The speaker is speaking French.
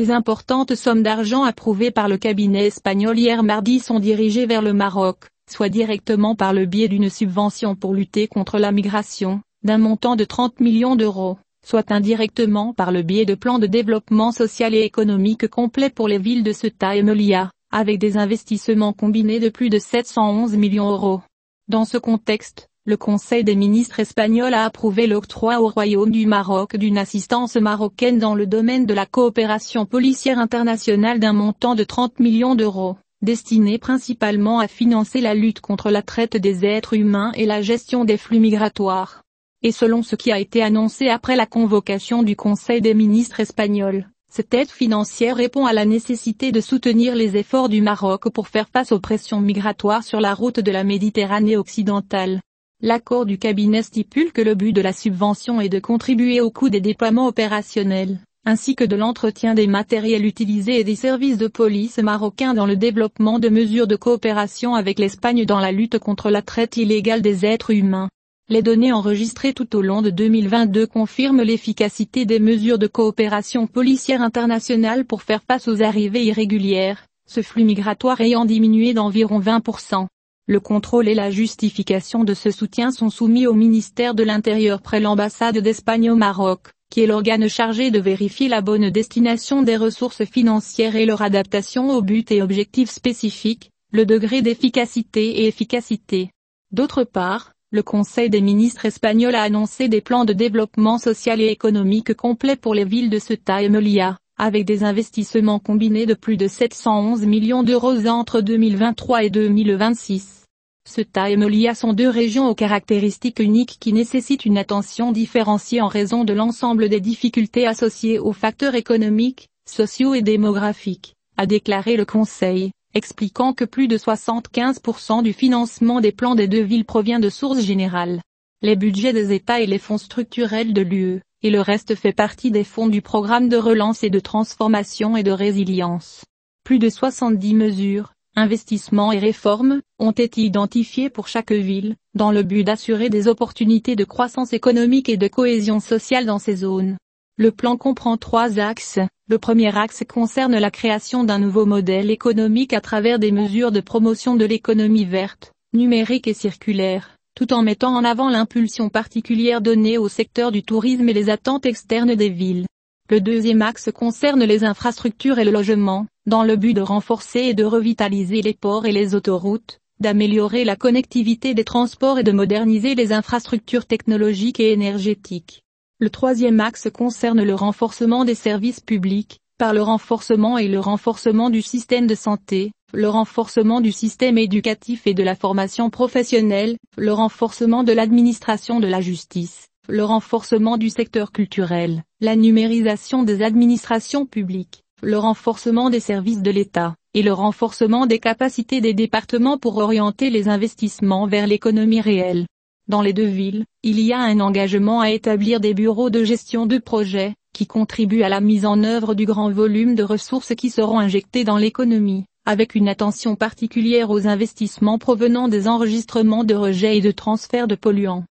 Les importantes sommes d'argent approuvées par le cabinet espagnol hier mardi sont dirigées vers le Maroc, soit directement par le biais d'une subvention pour lutter contre la migration, d'un montant de 30 millions d'euros, soit indirectement par le biais de plans de développement social et économique complets pour les villes de Ceuta et Melilla, avec des investissements combinés de plus de 711 millions d'euros. Dans ce contexte, le Conseil des ministres espagnol a approuvé l'octroi au Royaume du Maroc d'une assistance marocaine dans le domaine de la coopération policière internationale d'un montant de 30 millions d'euros, destiné principalement à financer la lutte contre la traite des êtres humains et la gestion des flux migratoires. Et selon ce qui a été annoncé après la convocation du Conseil des ministres espagnols, cette aide financière répond à la nécessité de soutenir les efforts du Maroc pour faire face aux pressions migratoires sur la route de la Méditerranée occidentale. L'accord du cabinet stipule que le but de la subvention est de contribuer au coût des déploiements opérationnels, ainsi que de l'entretien des matériels utilisés et des services de police marocains dans le développement de mesures de coopération avec l'Espagne dans la lutte contre la traite illégale des êtres humains. Les données enregistrées tout au long de 2022 confirment l'efficacité des mesures de coopération policière internationale pour faire face aux arrivées irrégulières, ce flux migratoire ayant diminué d'environ 20%. Le contrôle et la justification de ce soutien sont soumis au ministère de l'Intérieur près l'ambassade d'Espagne au Maroc, qui est l'organe chargé de vérifier la bonne destination des ressources financières et leur adaptation aux buts et objectifs spécifiques, le degré d'efficacité et efficacité. D'autre part, le Conseil des ministres espagnols a annoncé des plans de développement social et économique complets pour les villes de Ceuta et Melilla, avec des investissements combinés de plus de 711 millions d'euros entre 2023 et 2026. Ceuta et Melilla sont deux régions aux caractéristiques uniques qui nécessitent une attention différenciée en raison de l'ensemble des difficultés associées aux facteurs économiques, sociaux et démographiques, a déclaré le Conseil, expliquant que plus de 75% du financement des plans des deux villes provient de sources générales. Les budgets des États et les fonds structurels de l'UE, et le reste fait partie des fonds du programme de relance et de transformation et de résilience. Plus de 70 mesures, investissements et réformes, ont été identifiés pour chaque ville, dans le but d'assurer des opportunités de croissance économique et de cohésion sociale dans ces zones. Le plan comprend 3 axes. Le premier axe concerne la création d'un nouveau modèle économique à travers des mesures de promotion de l'économie verte, numérique et circulaire, tout en mettant en avant l'impulsion particulière donnée au secteur du tourisme et les attentes externes des villes. Le deuxième axe concerne les infrastructures et le logement, dans le but de renforcer et de revitaliser les ports et les autoroutes, d'améliorer la connectivité des transports et de moderniser les infrastructures technologiques et énergétiques. Le troisième axe concerne le renforcement des services publics, par le renforcement du système de santé, le renforcement du système éducatif et de la formation professionnelle, le renforcement de l'administration de la justice, le renforcement du secteur culturel, la numérisation des administrations publiques, le renforcement des services de l'État, et le renforcement des capacités des départements pour orienter les investissements vers l'économie réelle. Dans les deux villes, il y a un engagement à établir des bureaux de gestion de projets, qui contribuent à la mise en œuvre du grand volume de ressources qui seront injectées dans l'économie, avec une attention particulière aux investissements provenant des enregistrements de rejets et de transferts de polluants.